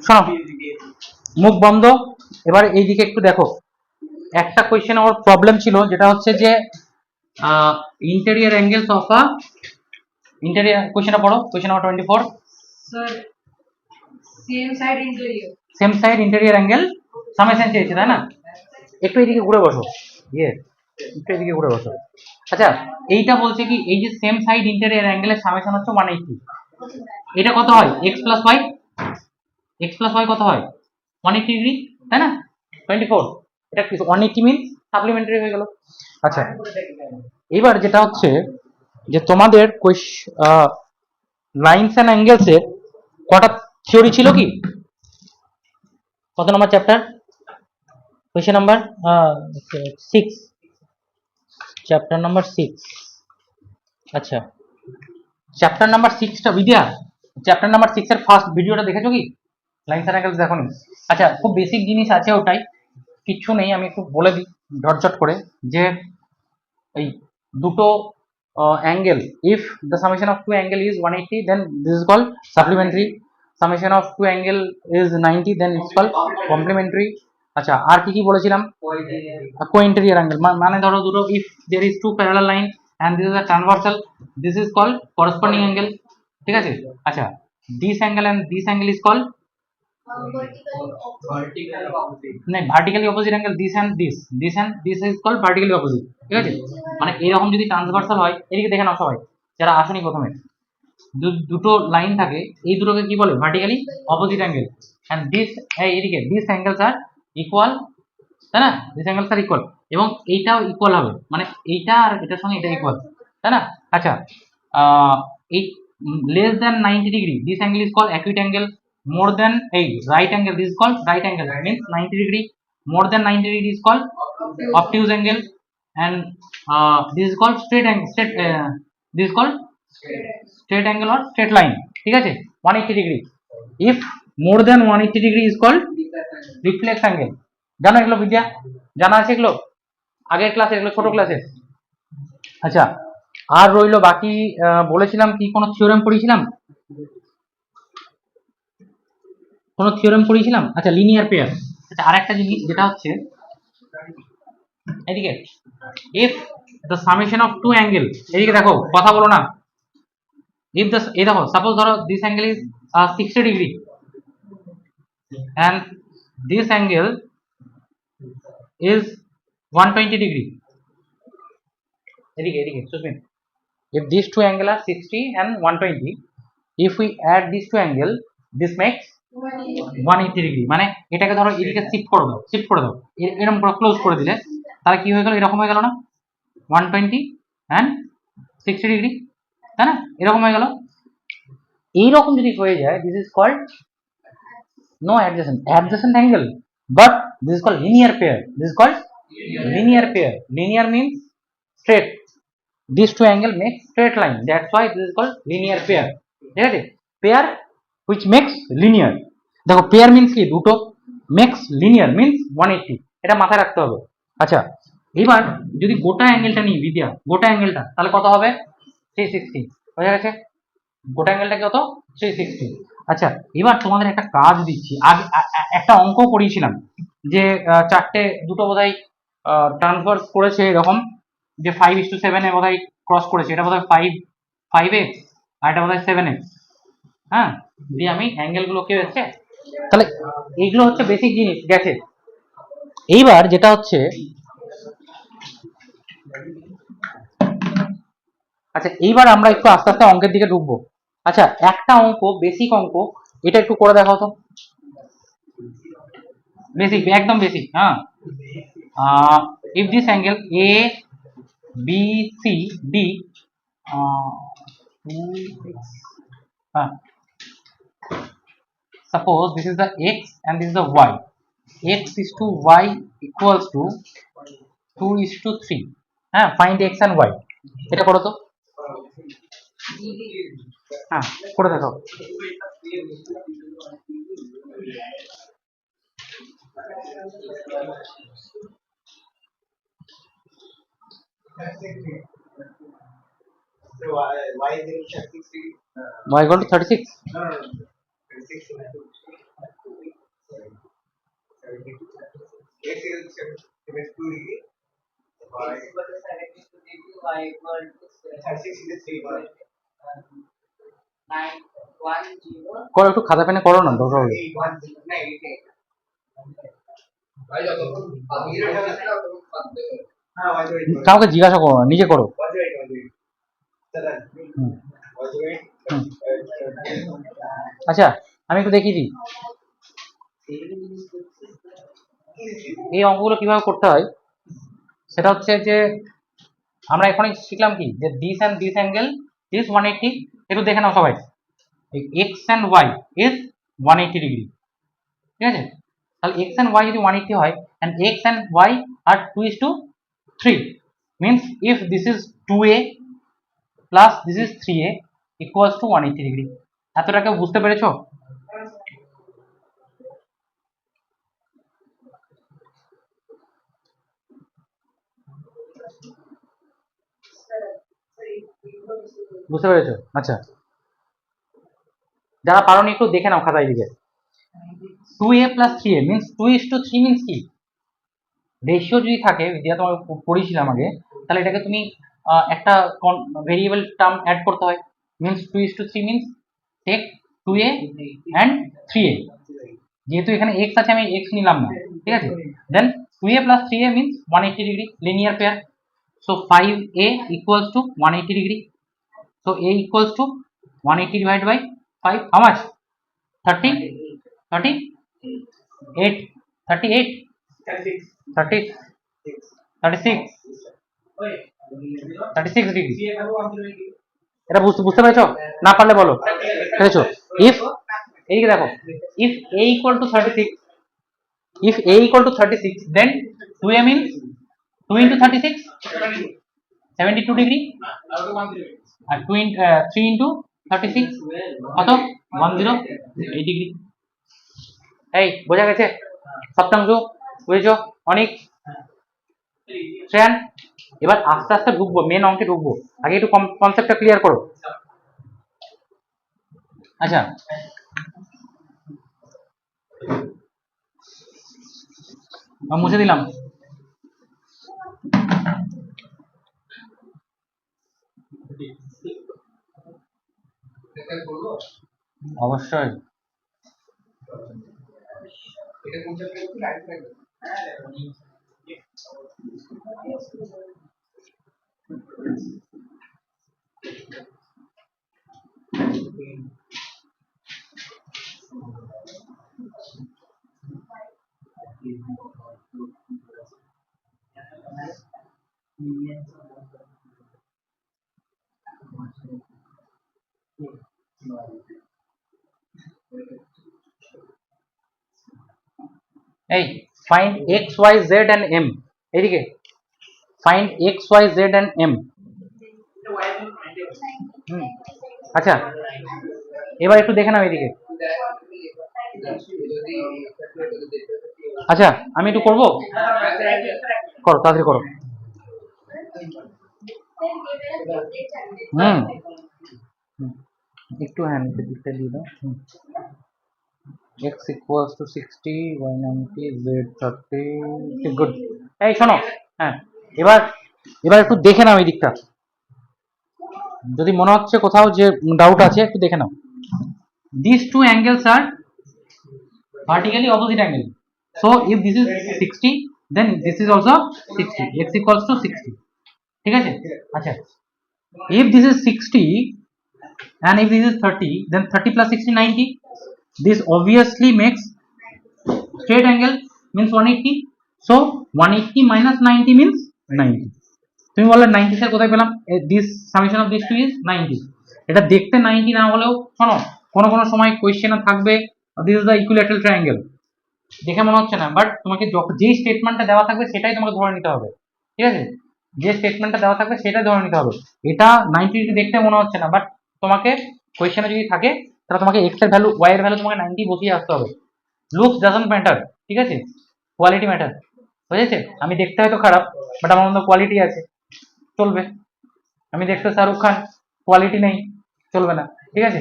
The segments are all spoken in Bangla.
শোনো, মুখ বন্ধ। এবার এইদিকে একটু দেখো, একটা কোয়েশ্চেন আমার প্রবলেম ছিল, যেটা হচ্ছে যে interior angles of a interior, কোয়েশ্চেনটা পড়ো, question number 24। Sir, same side interior. Same side interior angle summation চেয়েছে, তাই না? একটু এদিকে ঘুরে বসো, ইয়ে, একটু এদিকে ঘুরে বসো। আচ্ছা, এইটা বলছে কি, এই যে সেম সাইড ইন্টেরিয়র অ্যাঙ্গেলের সামেশন হচ্ছে 180। এটা কত হয়? X plus Y. X plus Y কত হয়? 180 ডিগ্রি, তাই না? 24, এটা কি 180 মিন সাপ্লিমেন্টারি হয়ে গেল। আচ্ছা, এবার যেটা হচ্ছে যে তোমাদের লাইনস অ্যান্ড অ্যাঙ্গেলস এর কটা থিওরি ছিল কি? কত number chapter? Question number 6, chapter number 6। আচ্ছা, চ্যাপ্টার নাম্বার 6টা বিদ্যা, চ্যাপ্টার নাম্বার 6 এর ফার্স্ট ভিডিওটা দেখেছো কি? লাইনস অ্যান্ড অ্যাঙ্গেলস দেখোনি? আচ্ছা, খুব বেসিক জিনিস আছে ওটাই, কিচ্ছু নেই, আমি একটু বলে দিই ঝটঝট করে, যে এই দুটো angle, if the summation of two angle is 180 then this is called supplementary, summation of two angle is 90 then it's called complementary. আচ্ছা, আর কি কি বলেছিলাম? কোইন্টেরিয়র অ্যাঙ্গেল, মানে ধরো দুটো, if there is two parallel line and this is a transversal, this is called corresponding angle, ঠিক আছে? আচ্ছা, this angle and this angle is called नहीं vertically opposite angle, this is called vertically opposite, ঠিক আছে? মানে এরকম যদি ট্রান্সভার্সাল হয়, এদিকে দেখে নাও সবাই যারা আসেনি প্রথমে, দুটো লাইন থাকে, এই দুটোকে কি বলে? Vertically opposite angle. And this, এইদিকে দিস অ্যাঙ্গেলস আর ইকুয়াল, তাই না? দিস অ্যাঙ্গেলস আর ইকুয়াল, এবং এইটাও ইকুয়াল হবে, মানে এইটা আর এটার সঙ্গে এটা ইকুয়াল, তাই না? আচ্ছা, এই less than 90 degree, this angle is called acute angle. More than এই right angle, this is called right angle, means 90 degree. More than 90 degree is called obtuse angle, and this is called straight angle, this is called straight angle or straight line, ঠিক আছে? 180 degree, if more than 180 degree is called reflex angle। জানো এগুলো বিদ্যা? জানা আছে এগুলো আগের ক্লাসে, এগুলো ছোট ক্লাসে। আচ্ছা, আর রইলো বাকি, বলেছিলাম কি, কোনো থিওরেম পড়িয়েছিলাম? কোনো থিওরেম পড়িয়েছিলাম? আচ্ছা, লিনিয়ার পেয়ার। আচ্ছা, আরেকটা জিনিস যেটা হচ্ছে, এদিকে, if the summation of two angle, এদিকে দেখো, কথা বলো না। if the, এই দেখো, সাপোজ ধরো this angle is 60 degree and this angle is 120 degree, এদিকে এদিকে সুস্মিন, if these two angle are 60 and 120, if we add these two angle, this makes 180 degree. মানে এটাকে ধরো এদিকে শিফট করে দাও, এরকম করে ক্লোজ করে দিলে, তাহলে কি হয়ে গেল? এরকম হয়ে গেল না? 120 and 60 ডিগ্রি, তাই না? এরকম হয়ে গেল। এইরকম যদি হয়ে যায়, this is called no adjacent angle, but this is called linear pair, this is called linear pair, linear means straight, these two angle make straight line, that's why this is called linear pair, ঠিক আছে? pair which makes linear, দেখো pair means কি? দুটো, makes linear means 180, এটা মাথায় রাখতে হবে। আচ্ছা, এবার যদি গোটা অ্যাঙ্গেলটা নিই বিদ্যা, গোটা অ্যাঙ্গেলটা, তাহলে কত হবে? 360, হয়ে গেছে? গোটা অ্যাঙ্গেলটা কত? 360। আচ্ছা, এবার তোমাদের একটা কাজ দিচ্ছি, আগে একটা অঙ্ক করিয়েছিলাম, যে চারটে, দুটো বোধহয় ট্রান্সভার্স করেছে এরকম, যে 5:7 বোধহয় ক্রস করেছে, এটা বোধহয় 5x আর এটা বোধহয় 7x, হ্যাঁ, দিয়ে আমি অ্যাঙ্গেল গুলো কি হচ্ছে, তাহলে এইগুলো হচ্ছে বেসিক জিনিস গেছে। এইবার যেটা হচ্ছে, আচ্ছা এইবার আমরা একটু আস্তে আস্তে অঙ্কের দিকে ঢুকবো। আচ্ছা, একটা অঙ্ক, বেসিক অঙ্ক, এটা একটু করে দেখাও তো। বেসিক, একদম বেসিক, হ্যাঁ। If this angle A B C D, হ্যাঁ, suppose this is the x and this is the y, x is to y equals to 2:3, হ্যাঁ, find x and y, এটা করো তো, হ্যাঁ, করে দেখাও। y equal to 36, করো, একটু খাতা পেনে করো না, দরকার হলে। কাউকে জিজ্ঞাসা করো না, নিজে করো। হুম, হুম। আচ্ছা, আমি একটু দেখিয়ে দিই এই অঙ্কগুলো কিভাবে করতে হয়। সেটা হচ্ছে যে আমরা এখানে শিখলাম কি, যে this and this angle is 180। একটু দেখে নাও সবাই, X and Y is 180 degree, ঠিক আছে? তাহলে এক্স অ্যান্ড ওয়াই যদি 180 হয়, and X and Y are 2:3, means if this is 2a plus this is 3a equals to 180 degree. এতটাকে বুঝতে পেরেছো? বুঝতে পেরেছো? আচ্ছা, যারা পারোনি একটু দেখে নাও খাতায় দিকে। 2a plus 3a means 2:3 means কি, রেশিও যদি থাকে, যেটা তোমার পড়েছিলাম আগে, তাহলে এটাকে তুমি একটা ভেরিয়েবল টার্ম অ্যাড করতে হয়। Means 2:3 means take 2a and 3a। যেহেতু এখানে x আছে, আমি x নিলাম না, ঠিক আছে? দেন 2a plus 3a means 180 degree, linear pair. So 5a equals to 180 degree. So a equals to 180 divided by 5, how much? 30, 38, 38, 30, 36, 36 degree. এটা বুঝতে পেরেছো? না পারলে বলো, পেরেছো? ইফ, এইদিকে দেখো, if a equal to 36, if a equal to 36, then 2a means 2 into 36, 72 degree, R 3 into 36 কত? 108 ডিগ্রি। এই বোঝা গেছে? সপ্তাংশু বুঝেছো? অনেক শ্রেয়ান, এবার আস্তে আস্তে ঢুকবো, মেন অঙ্কে ঢুকবো, আগে একটু কনসেপ্টটা ক্লিয়ার করো। আচ্ছা, মুছে দিলাম। অবশ্যই। এই find X Y Z and M, এইদিকে find X Y Z and M. আচ্ছা, এবার একটু দেখে নাও এইদিকে। আচ্ছা, আমি একটু করবো, করো তাড়াতাড়ি করো। হুম, একটু হ্যাঁ নিচে দিকটা দিয়ে দাও। x equals to 60, y 90, z 30, good. এই শোনো, হ্যাঁ, এবার এবার একটু দেখে নাও এই দিকটা, যদি মনে হচ্ছে কোথাও যে ডাউট আছে একটু দেখে নাও। These two angles are vertically opposite angle, so if this is 60, then this is also 60, x equals to 60, ঠিক আছে? আচ্ছা, if this is 60 and if this is 30, then 30 plus 60 90. This obviously makes straight angle, means 180. So 180 minus 90 means 90. তুমি বললে 90 স্যার কোথায় পেলাম? This summation of this two is 90। এটা দেখতে 90 না হলেও শোনো, কোনো কোনো সময় কোয়েশ্চেনে থাকবে this is the equilateral triangle, দেখে মনে হচ্ছে না, বাট তোমাকে যেই স্টেটমেন্টটা দেওয়া থাকবে সেটাই তোমাকে ধরে নিতে হবে, ঠিক আছে? যে স্টেটমেন্টটা দেওয়া থাকবে সেটাই ধরে নিতে হবে। এটা 90 ডিগ্রি দেখতে মনে হচ্ছে না, বাট তোমাকে কোয়েশ্চেনে যদি থাকে তাহলে তোমাকে এক্স এর ভ্যালু, ওয়াই এর ভ্যালু তোমাকে 90 বসিয়ে আসতে হবে। লুকস ডাজন্ট ম্যাটার, ঠিক আছে? কোয়ালিটি ম্যাটার, বুঝেছে? আমি দেখতে হয়তো খারাপ, বাট আমার মধ্যে কোয়ালিটি আছে, চলবে। আমি দেখতে শাহরুখ খান, কোয়ালিটি নেই, চলবে না, ঠিক আছে?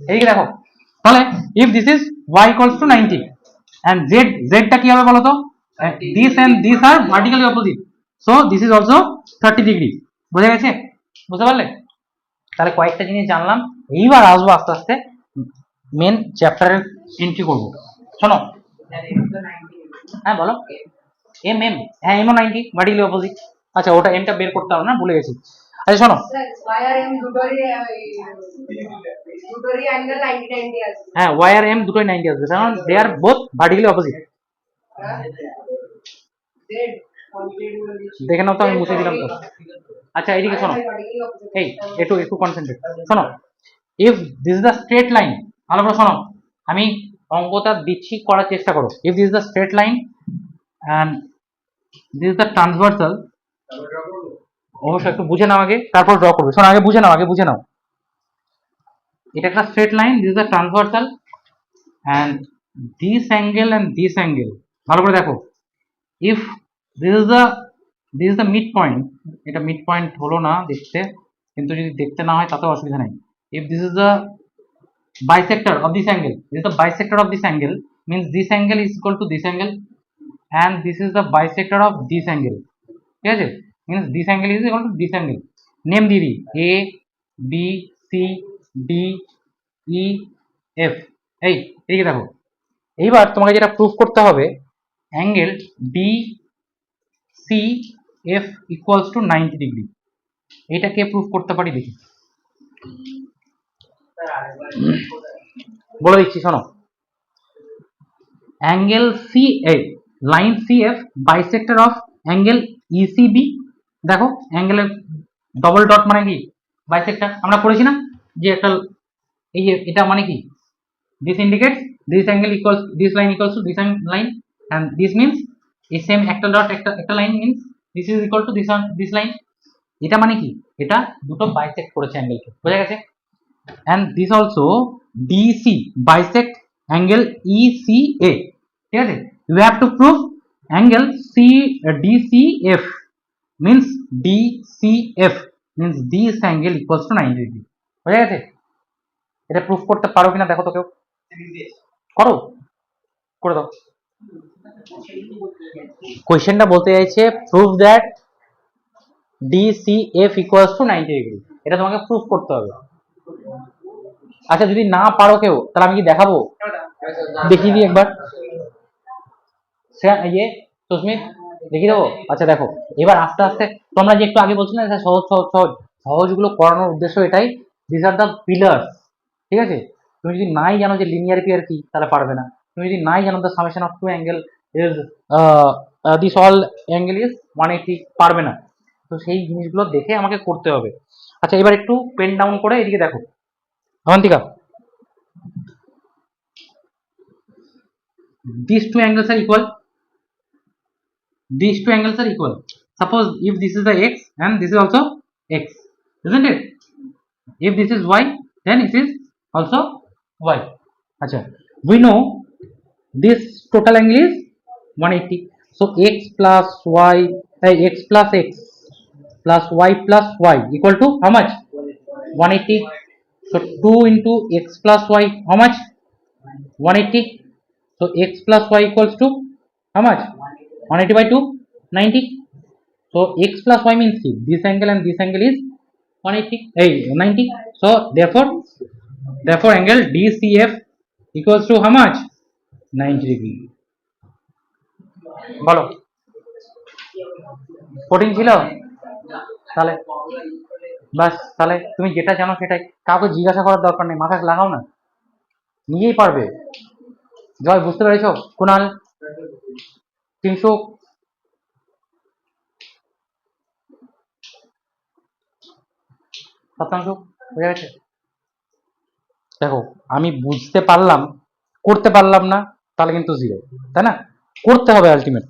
এইদিকে দেখো, তাহলে if this is y equals to 90 and z টা কি হবে বলো তো, this and this are vertically opposite, so this is also 30 degree. বুঝে গেছে? বুঝতে পারলে? তাহলে কয়েকটা জিনিস জানলাম, এইবার আসবো আস্তে আস্তে মেন চ্যাপ্টারের এন্ট্রি করবো। শোনো, হ্যাঁ বলো। এম হ্যাঁ এমও 90 ভার্টিক্যালি অপোজিট। আচ্ছা ওটা এমটা বের করতে হবে না, ভুলে গেছি। আচ্ছা শোনো, Sir, why are M দুটোরই angle 90 আছে? হ্যাঁ ওয়াই আর এম দুটোই 90 আসবে, কারণ they are both vertically opposite. Z completely দেখে নাও তো, আমি মুছে দিলাম তো। আচ্ছা এইদিকে শোনো, এই একটু একটু কনসেন্ট্রেট শোনো। If this is the straight line, ভালো করে শোনো, আমি অঙ্কটা দিচ্ছি, করার চেষ্টা করো। If this is the straight line and this is the transversal, অবশ্যই একটু বুঝে নাও আগে, তারপর ড্র করবে। শোনো আগে বুঝে নাও, আগে বুঝে নাও। এটা একটা straight line, this is the transversal and this angle and this angle, ভালো করে দেখো। If this is the mid point, এটা মিড পয়েন্ট হলো না দেখতে, কিন্তু যদি দেখতে না হয় তাতেও অসুবিধা নেই। If this is the bisector of this angle, this is the bisector of this angle, means this angle is equal to this angle and this is the bisector of this angle, ঠিক আছে? means this angle is equal to this angle, name দিবি a b c d e f। এই এদিকে দেখো, এইবার তোমাকে যেটা প্রুফ করতে হবে, angle D C F equals to 90 degree. এটা কে প্রুফ করতে পারি দেখি, বলে দিচ্ছি শোনো। Angle C A line C F bisector of angle ECB. দেখো অ্যাঙ্গেলের ডবল ডট মানে কি, বাইসেক্টর আমরা করেছি না, যে একটা এই যে এটা মানে কি, this indicates this angle equals this line equals to this line and this means এই সেম একটা ডট একটা line means this is equal to this line. এটা মানে কি, এটা দুটো বাইসেক্ট করেছে অ্যাঙ্গেলকে, বোঝা গেছে? and this also DC bisect angle ECA, ঠিক আছে? you have to prove angle DCF means DCF means this angle equals to 90 degree, বুঝা গেছে? এটা প্রুফ করতে পারো কিনা দেখো তো, কেউ করো, করে দাও। কোয়েশ্চেনটা বলতে চাইছে proof that DCF equals to 90 degree, এটা তোমাকে প্রুফ করতে হবে। আচ্ছা যদি না পারো কেউ, তাহলে আমি কি দেখাবো, দেখিয়ে দিই একবার। ইয়ে সুস্মিত দেখিয়ে দেবো। আচ্ছা দেখো, এবার আস্তে আস্তে তোমরা যে একটু আগে বলছিলে না সহজ সহজ সহজ, সহজগুলো করানোর উদ্দেশ্য এটাই, দিস আর দ্য পিলার্স, ঠিক আছে? তুমি যদি নাই জানো যে লিনিয়ার পেয়ার কি, তাহলে পারবে না। তুমি যদি নাই জানো the summation of two angle is this all angle is 180, পারবে না। তো সেই জিনিসগুলো দেখে আমাকে করতে হবে। আচ্ছা এবার একটু পেন ডাউন করে এদিকে দেখো Abantika, these two angles are equal, these two angles are equal. Suppose if this is the x and this is also x, isn't it? If this is y, then it is also y. Acha, we know this total angle is 180, so x plus y, x plus x plus y plus y equal to how much, 180. So 2 into x plus y how much, 180. So x plus y equals to how much, 180 by 2, 90. So x plus y means this angle and this angle is 180, 90. So therefore angle DCF equals to how much, 90 degree. বলো কঠিন ছিল? তাহলে বাস, তাহলে তুমি যেটা জানো সেটাই, কাউকে জিজ্ঞাসা করার দরকার নেই, মাথা লাগাও না, নিজেই পারবে। জয় বুঝতে পেরেছো? কুনাল 300, শতাংশ বোঝা গেছে? দেখো আমি বুঝতে পারলাম, করতে পারলাম না, তাহলে কিন্তু জিরো, তাই না? করতে হবে আলটিমেট,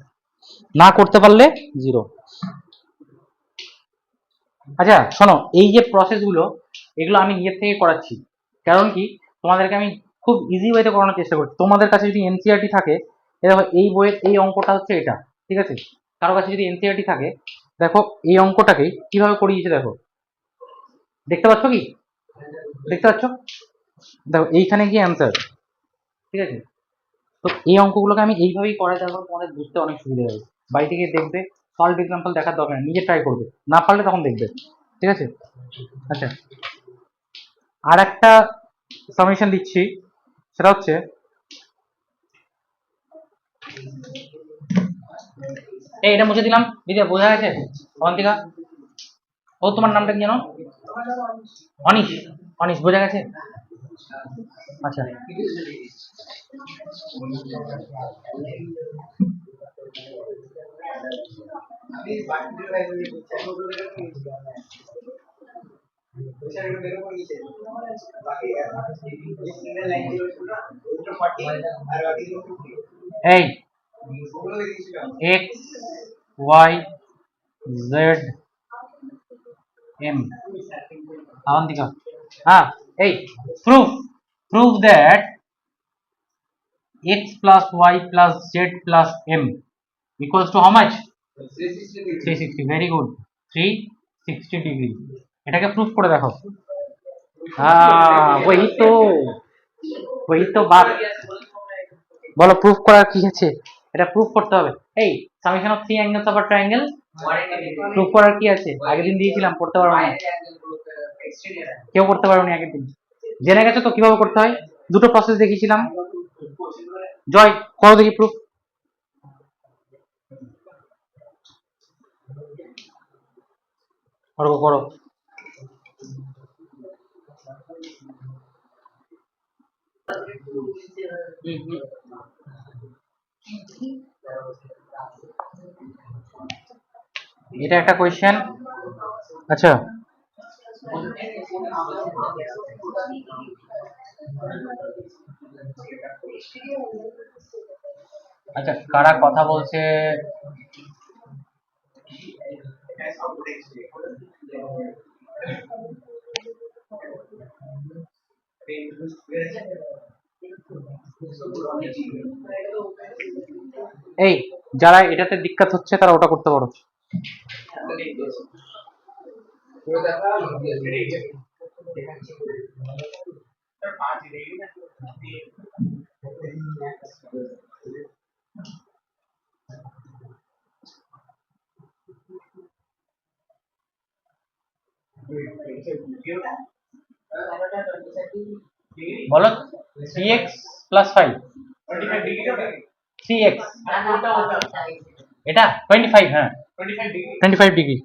না করতে পারলে জিরো। আচ্ছা শোনো, এই যে প্রসেসগুলো এগুলো আমি নিজের থেকে করাচ্ছি, কারণ কি তোমাদেরকে আমি খুব ইজি ওয়েতে করানোর চেষ্টা করছি। তোমাদের কাছে যদি এনসিআরটি থাকে, দেখো এই বইয়ের এই অঙ্কটা হচ্ছে এটা, ঠিক আছে? কারো কাছে যদি এনসিআরটি থাকে, দেখো এই অঙ্কটাকে কিভাবে করিয়েছে দেখো, দেখতে পাচ্ছ কি, দেখতে পাচ্ছ? দেখো এইখানে কি অ্যান্সার, ঠিক আছে? তো এই অঙ্কগুলোকে আমি এইভাবেই করাই, তারপর তোমাদের বুঝতে অনেক সুবিধা হবে। বাড়ি থেকে দেখবে, সলভ এক্সাম্পল দেখার দরকার নেই, নিজে ট্রাই করবে, না পারলে তখন দেখবে, ঠিক আছে? আচ্ছা, আর একটা সামেশন দিচ্ছি, সেটা হচ্ছে এই এটা মুছে দিলাম, দিদি বোঝা গেছে? অন্তিকা, ও তোমার নামটা কি জানো? অনিশ, অনিশ বোঝা গেছে? আচ্ছা, এই x Y Z M, Antika, হ্যাঁ, এই proof, proof that x plus y plus z plus m equals to how much? 360. Very good. 360 degree. এটাকে প্রুফ করে দেখো। হ্যাঁ वही तो बात। বলো প্রুফ করার কি আছে? এটা প্রুফ করতে হবে। এই summation of three angles of a triangle proof করার কি আছে? আগের দিন দিয়েছিলাম, করতে পারবো না, কেউ করতে পারবো না আগের দিন। জেনে গেছো তো কিভাবে করতে হয়? দুটো প্রসেস দেখিয়েছিলাম। জয় করো দেখি প্রুফ। করো করো। এটা একটা কোয়েশ্চেন। আচ্ছা, আচ্ছা কারা কথা বলছে? এই যারা এটাতে দিক্কত হচ্ছে তারা ওটা করতে পারো। বলো 3x plus 5, 3x, এটা 25, হ্যাঁ 25 ডিগ্রি।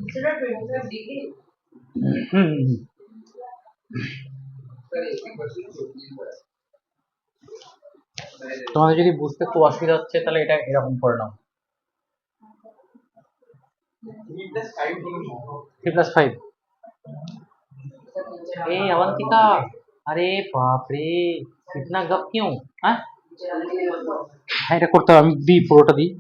Instead of 25 degree. তোমাদের যদি বুঝতে খুব অসুবিধা হচ্ছে তাহলে এটা এরকম করে নাও, 3+5। ए अवंतिका, अरे बाप रे इतना गप क्यों? हाँ হ্যাঁ এটা করতে হবে, আমি দিই পুরোটা দিই।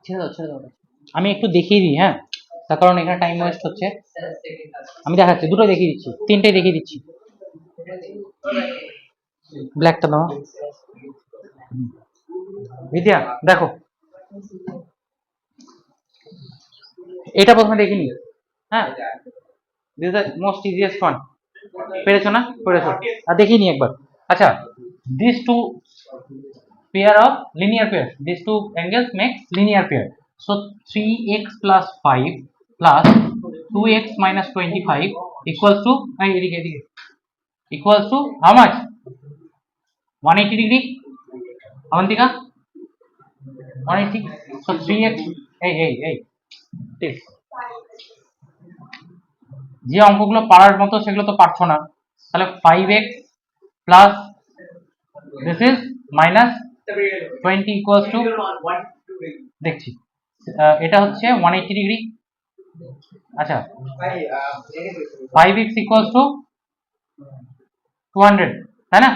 ছেড়ে দাও ছেড়ে দাও, আমি একটু দেখিয়ে দিই, হ্যাঁ তার কারণ এখানে টাইম ওয়েস্ট হচ্ছে। আমি দেখাচ্ছি, দুটো দেখিয়ে দিচ্ছি, তিনটেই দেখিয়ে দিচ্ছি। ব্ল্যাকটা দাও বিদ্যা, দেখো এটা প্রথমে দেখিনি, হ্যাঁ this the most easiest one, পেরেছো না? পেরেছো, আর দেখিনি একবার। আচ্ছা, this two pair of linear pairs, these two angles makes linear pair, So 3x plus 5 plus 2x minus 25 equals to equals to how much? 180 degree. Avantika? 180. So 3x. Hey. This. যে অঙ্কগুলো পারার মতো সেগুলো তো পারছো না, তাহলে 5x plus this is minus 20 equals to, দেখছি এটা হচ্ছে 180 ডিগ্রি। আচ্ছা 5x ইকুয়ালস টু 200, তাই না?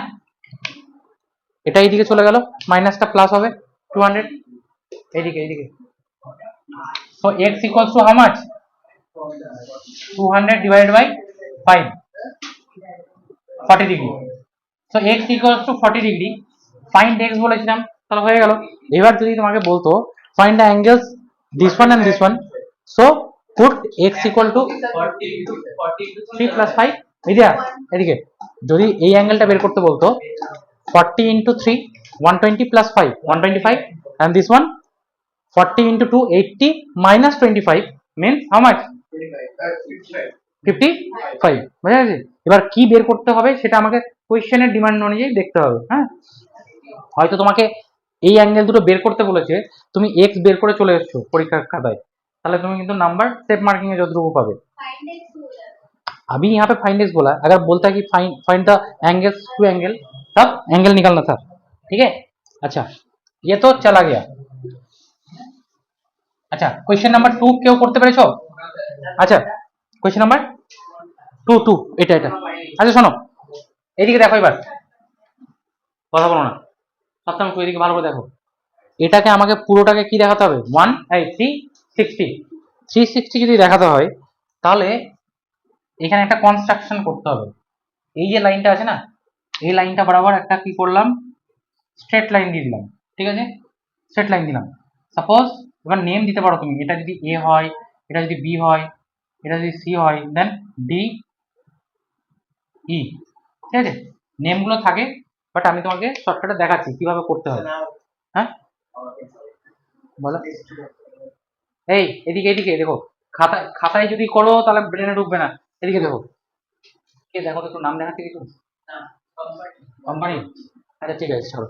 এটা এইদিকে চলে গেল, মাইনাসটা প্লাস হবে 200 এইদিকে। So x equals to how much? 200 divided by 5, 40 degree. So x equals to 40 degree. Find x বলেছিলাম, তাহলে হয়ে গেল। এবার যদি তোমাকে বলতো find the angles this one and this one, so put x equal to 3 plus 5 এদিকে। যদি এই অ্যাঙ্গেলটা বের করতে বলতো 40 into 3 120 plus 5 125, and this one 40 into 2 80 minus 25 means how much? 55। বুঝা গেছে? এবার কি বের করতে হবে সেটা আমাকে কোশ্চেনের ডিমান্ড অনুযায়ী দেখতে হবে। হ্যাঁ, হয়তো তোমাকে এই অ্যাঙ্গেল দুটো বের করতে বলেছে, তুমি x বের করে চলে এসেছো পরীক্ষার खाताয়, তাহলে তুমি কিন্তু নাম্বার सेफ मार्किंग में যতটুকু পাবে। अभी यहाँ पे फाइंड एक्स बोला, अगर बोलता है कि find the angles two angle, तब एंगल निकालना था। ठीक है, अच्छा ये तो चला गया। अच्छा क्वेश्चन नंबर 2 क्यों करते পেরেছো? আচ্ছা কোশ্চেন নাম্বার 2 এটা। আচ্ছা শোনো, এইদিকে দেখো, এবার কথা বলো না, সবসময় একটু এদিকে ভালো করে দেখো। এটাকে আমাকে পুরোটাকে কি দেখাতে হবে? 360 যদি দেখাতে হয়, তাহলে এখানে একটা কনস্ট্রাকশন করতে হবে। এই যে লাইনটা আছে না, এই লাইনটা বরাবর একটা কি করলাম? স্ট্রেট লাইন দিয়ে দিলাম। ঠিক আছে, স্ট্রেট লাইন দিলাম। সাপোজ এবার নেম দিতে পারো তুমি, এটা যদি এ হয়, এটা যদি বি হয়, এটা যদি সি হয়, দেন ডি ই। ঠিক আছে, নেমগুলো থাকে, বাট আমি তোমাকে শর্টকাটে দেখাচ্ছি কিভাবে করতে হয়। হ্যাঁ বলো, এই এদিকে দেখো, খাতায় যদি করো তাহলে ব্রেনে ঢুকবে না। এদিকে দেখো, কে দেখো তো, একটু নাম দেখাচ্ছে কিছু কোম্পানি। আচ্ছা ঠিক আছে, ছাড়ো,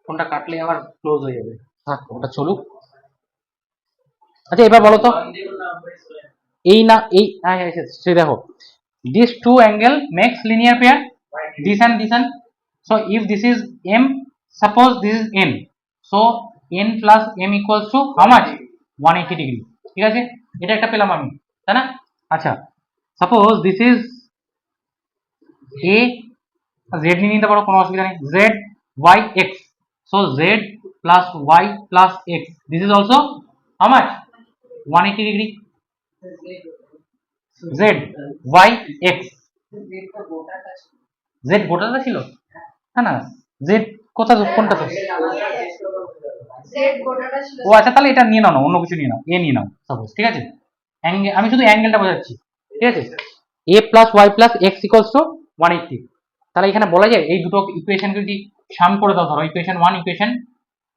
ফোনটা কাটলে আবার ক্লোজ হয়ে যাবে, থাক ওটা চলুক। আচ্ছা এবার বলো তো, এই না এই সে দেখো, these two angle makes linear pair, this and this and, so if this is m, suppose this is n, so n plus m equals to how much? 180 degree. ঠিক আছে, এটা একটা পেলাম আমি, তাই না? আচ্ছা suppose this is a, z নিয়ে নিতে পারো, কোনো অসুবিধা নেই, z y x, so z plus y plus x, this is also how much? 180 degree. z y x, z গোটাটা ছিল, হ্যাঁ না, z কোনটা তো? ও আচ্ছা, তাহলে এটা নিয়ে নাও না, অন্য কিছু নিয়ে নাও, এ নিয়ে নাও সাপোজ। ঠিক আছে, আমি শুধু অ্যাঙ্গেলটা বোঝাচ্ছি। ঠিক আছে, a plus y plus x equals to 180। তাহলে এখানে বলা যায় এই দুটো ইকুয়েশনকে যদি সাম করে দাও, ধরো ইকুয়েশন 1 ইকুয়েশন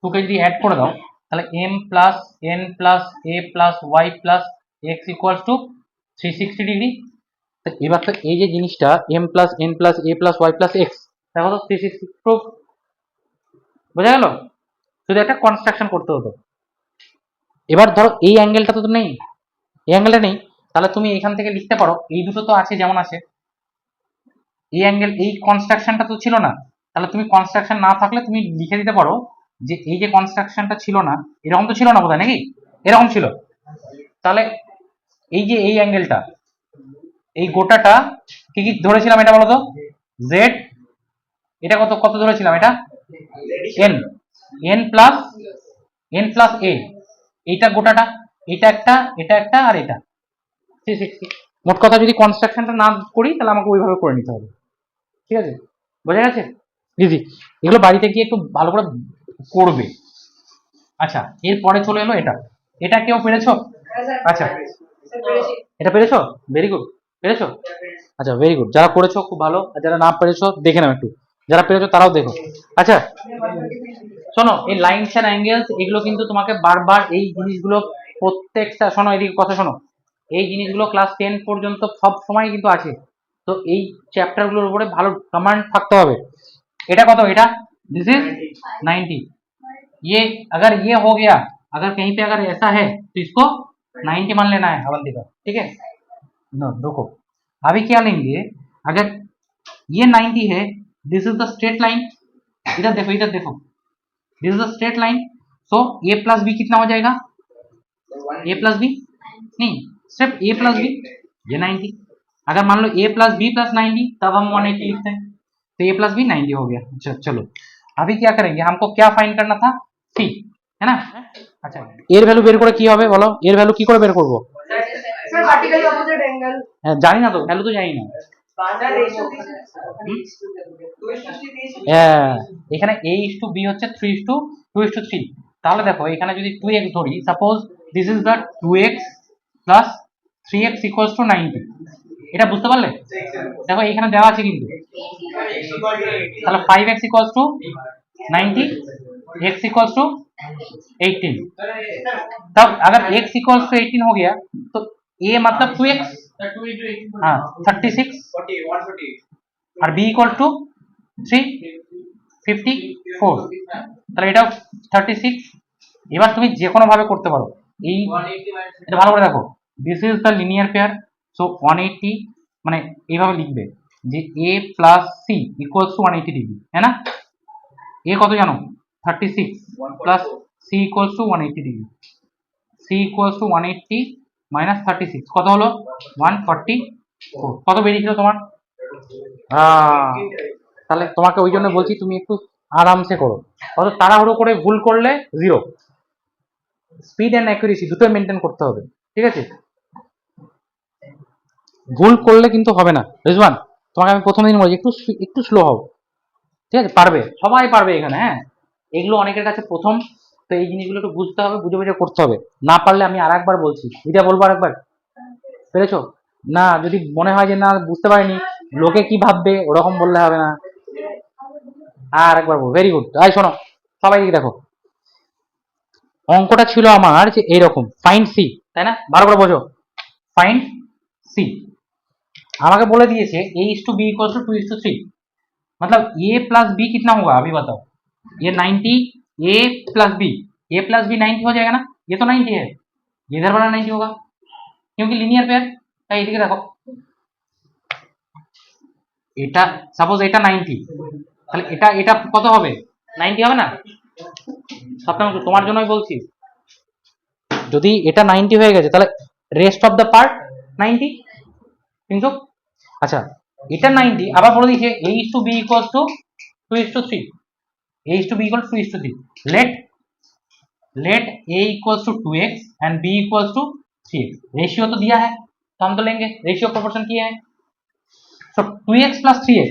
2 কে যদি অ্যাড করে দাও, তাহলে m plus n plus a plus y plus x equals to 360 degree. এবার তো এই যে জিনিসটা m plus n plus a plus y plus x, দেখো তো 360 প্রুফ। বোঝা গেল? শুধু একটা কনস্ট্রাকশন করতে হতো। এবার ধরো এই অ্যাঙ্গেলটা তো নেই, এই অ্যাঙ্গেলটা নেই, তাহলে তুমি এখান থেকে লিখতে পারো, এই দুটো তো আছে যেমন আছে, এই অ্যাঙ্গেল, এই কনস্ট্রাকশনটা তো ছিল না, তাহলে তুমি কনস্ট্রাকশন না থাকলে তুমি লিখে দিতে পারো যে এই যে কনস্ট্রাকশনটা ছিল না, এরকম তো ছিল না বোধহয়, নাকি এরকম ছিল? তাহলে এই যে এই অ্যাঙ্গেলটা, এই গোটাটা কি কি ধরেছিলাম এটা বলো তো? জেড, এটা কত ধরেছিলাম? এটা n প্লাস a, এইটা গোটাটা, এটা একটা আর এটা 360। মোট কথা যদি কনস্ট্রাকশনটা না করি তাহলে আমাকে ওইভাবে করে নিতে হবে। ঠিক আছে, বোঝা গেছে? দিদি এগুলো বাড়িতে গিয়ে একটু ভালো করে করবে। আচ্ছা এরপরে চলে এলো এটা কেউ পেরেছো? আচ্ছা এটা পেরেছো, ভেরি গুড, পেরেছো? আচ্ছা ভেরি গুড, যারা করেছো খুব ভালো, আর যারা না পেরেছো দেখে নাও একটু, যারা পেরেছো তারাও দেখো। আচ্ছা শোনো এই লাইনস এন্ড অ্যাঙ্গেলস এগুলো কিন্তু তোমাকে বারবার এই জিনিসগুলো প্রত্যেকটা, শোনো এদিকে কথা শোনো, এই জিনিসগুলো ক্লাস 10 পর্যন্ত সব সময় কিন্তু আছে। তো এই চ্যাপ্টার গুলোর উপরে ভালো কমান্ড থাকতে হবে। এটা কত, এটা दिस इज 90। ये अगर ये हो गया, अगर कहीं पे अगर ऐसा है तो इसको 90 मान लेना है अवंतिका, ठीक है। नो रुको, अभी क्या लेंगे, अगर ये 90 है, this is the straight line, इधर देखो इधर देखो, this is the straight line, so a plus b कितना हो जाएगा, ए प्लस बी नहीं, सिर्फ ए प्लस बी, ये 90। अगर मान लो ए प्लस बी प्लस 90 तब हम 180 लिखते हैं, तो ए प्लस बी 90 हो गया। चलो अभी क्या करेंगे, हमको क्या फाइंड करना था, सी है ना। আচ্ছা এর ভ্যালু বের করে কি হবে বলো, এর ভ্যালু কি করে বের করব, Sir, vertically opposite angle. হ্যাঁ জানি না তো, ভ্যালু তো জানি না। Sir, ratio this is হ্যাঁ এখানে a is to b হচ্ছে 3 is to 2 is to 3, তাহলে দেখো এখানে যদি 2x ধরি, suppose this is the 2x plus 3x equals to 90, এটা বুঝতে পারলে, দেখো এখানে দেওয়া আছে কিন্তু, তাহলে 5x equals to 90, x equals to 18। तब अगर x इक्वल्स टू 18 हो गया तो a मतलब 2x, हाँ 36, और b इक्वल टू 3 54, তাহলে এটা 36। এবার তুমি যে কোনো ভাবে করতে পারো, এই এটা ভালো করে দেখো, this is the linear pair, so 180 মানে এইভাবে লিখবে যে a plus c equals to 180 degree, है ना। a কত জানো, 36 plus c equals to 180 degree, c equals to 180 minus 36 কত হলো 144, কত বেরিয়েছিল তোমার, তাহলে তোমাকে ওই জন্য বলছি তুমি একটু আরামসে করো, অত তাড়াহুড়ো করে ভুল করলে জিরো। স্পিড অ্যান্ড অ্যাকুরেসি দুটোই মেনটেন করতে হবে, ঠিক আছে। ভুল করলে কিন্তু হবে না রিজওয়ান, তোমাকে আমি প্রথম দিন বলছি একটু একটু স্লো হও, ঠিক আছে, পারবে সবাই পারবে এখানে, হ্যাঁ এগুলো অনেকের কাছে প্রথম, তো এই জিনিসগুলো একটু বুঝতে হবে, বুঝে বুঝে করতে হবে, না পারলে আমি আর একবার বলছি, এটা বলবো আরেকবার, পেরেছো না, যদি মনে হয় যে না বুঝতে পারিনি লোকে কি ভাববে ওরকম বললে হবে না, আর একবার বল, ভেরি গুড। তাই শোনো সবাই দিকে দেখো, অঙ্কটা ছিল আমার যে এইরকম, ফাইন্ড সি, তাই না, ভালো করে বোঝো, ফাইন্ড সি। আমাকে बोले दिए A is to B equal to 2 is to 3, मतलब ए प्लस बी कितना होगा अभी बताओ, ये 90 ए प्लस बी, ए प्लस बी 90 हो जाएगा ना, ये तो 90 है, ये इधर वाला 90 होगा क्योंकि लिनियर पेयर। তাই এদিকে দেখো, এটা সাপোজ এটা 90, তাহলে এটা এটা কত হবে 90 হবে না, সবটা তোমার জন্যই বলছি, যদি এটা 90 হয়ে গেছে তাহলে রেস্ট অফ দ্য পার্ট 90, কিন্তু আচ্ছা এটা 90 আবার বলে দিয়েছে a is to b equals to 2 is to 3, a is to b equals to 2 is to 3, let a equals to 2x and b equals to 3x, ratio तो दिया है तो हम तो लेंगे, रेशियो प्रोपोर्शन किया है, so 2x plus 3x,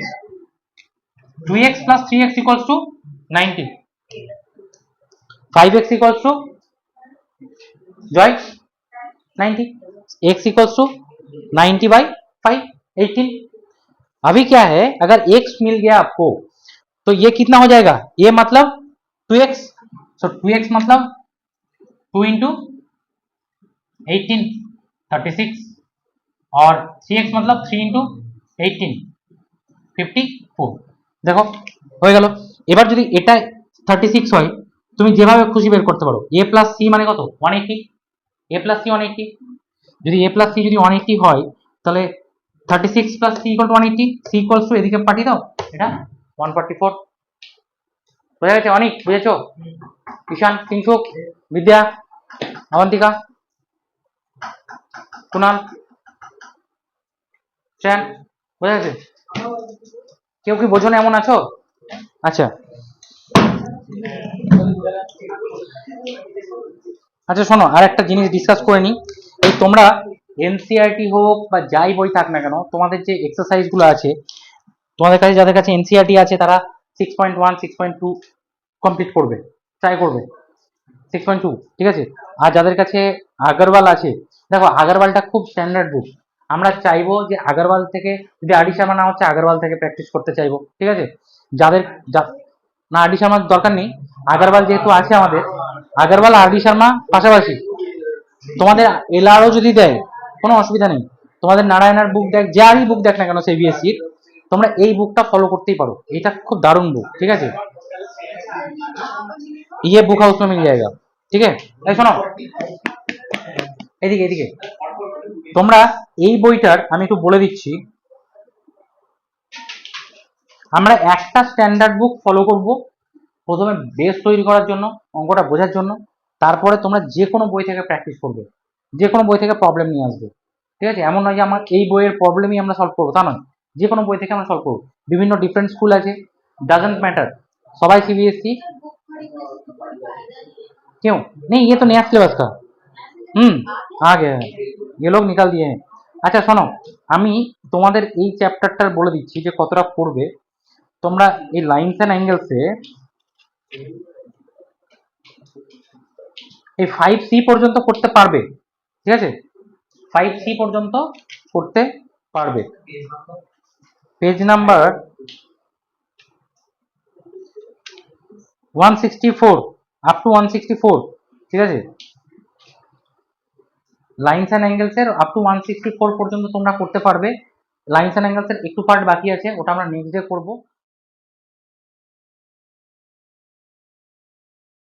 2x plus 3x equals to 90, 5x equals to joy 90, x equals to 90 by 5 18। अभी क्या है, अगर x मिल गया आपको तो ये कितना हो जाएगा, ये मतलब 2x, सो 2x मतलब 2 इंटू 18 36, और 3x मतलब 3 इंटू 18 54, দেখো হয়ে গেল। এবার যদি এটা 36 হয় তুমি যেভাবে খুশি বের করতে পারো, a প্লাস সি মানে কত 180, a প্লাস সি 180, যদি a প্লাস সি যদি 180 হয় তাহলে 36 plus c equal to 180, c equals to এদিকে পাঠিয়ে দাও, এটা 144, বুঝা গেছে অনেক, বুঝেছো, ঈশান, কিংসুক, বিদ্যা, অবন্তিকা, কুনাল, চ্যান, বুঝা গেছে, কেউ কি বোঝো না এমন আছো, আচ্ছা আচ্ছা শোনো আর একটা জিনিস ডিসকাস করে নি, এই তোমরা এনসিআরটি হোক বা যাই বই থাক না কেন, তোমাদের যে এক্সারসাইজ গুলো আছে, তোমাদের কাছে যাদের কাছে এনসিআরটি আছে তারা 6.1 6.2 কমপ্লিট করবে, ট্রাই করবে 6.2, ঠিক আছে। আর যাদের কাছে আগরওয়াল আছে, দেখো আগরওয়ালটা খুব স্ট্যান্ডার্ড বুক, আমরা চাইবো যে আগরওয়াল থেকে যদি আড়ি শর্মা না হচ্ছে আগরওয়াল থেকে প্র্যাকটিস করতে চাইবো, ঠিক আছে। যাদের না আর ডি শর্মার দরকার নেই, আগারওয়াল যেহেতু আছে আমাদের, আগারওয়াল আর ডি শর্মা পাশাপাশি। তোমাদের এলআরও যদি দেয় কোনো অসুবিধা নেই, তোমাদের নারায়ণার বুক দেখ, যারই বুক দেখ না কেন সিবিএসসি, তোমরা এই বুকটা ফলো করতেই পারো, এটা খুব দারুণ বুক, ঠিক আছে। ये बुक हाउस में मिल जाएगा, ঠিক আছে। এই শোনো, এদিকে এদিকে, তোমরা এই বইটার আমি একটু বলে দিচ্ছি, আমরা একটা স্ট্যান্ডার্ড বুক ফলো করব প্রথমে বেস তৈরি করার জন্য, অঙ্কটা বোঝার জন্য। তারপরে তোমরা যে কোনো বই থেকে প্র্যাকটিস করবে, যে কোনো বই থেকে প্রবলেম নিয়ে আসবে, ঠিক আছে। এমন নয় যে আমার এই বইয়ের প্রবলেমই আমরা সলভ করবো, তা নয়, যে কোনো বই থেকে আমরা সলভ করবো। বিভিন্ন ডিফারেন্ট স্কুল আছে, ডাজন্ট ম্যাটাर, সবাই सीबीएसई क्यों नहीं, ये तो नया सिलेबस का आ गया है, ये लोग निकाल दिए हैं। আচ্ছা শোনো, আমি তোমাদের এই চ্যাপ্টারটার বলে দিচ্ছি যে কতটা পড়বে। তোমরা এই লাইনস এন্ড অ্যাঙ্গেলসে এই 5C পর্যন্ত করতে পারবে, ঠিক আছে, 5C পর্যন্ত করতে পারবে। পেজ নাম্বার 164 আপ টু 164, ঠিক আছে। লাইনস এন্ড অ্যাঙ্গেলস এর আপ টু 164 পর্যন্ত তোমরা করতে পারবে। লাইনস এন্ড অ্যাঙ্গেলস এর একটু পার্ট বাকি আছে, ওটা আমরা নেক্সট ডে করবো।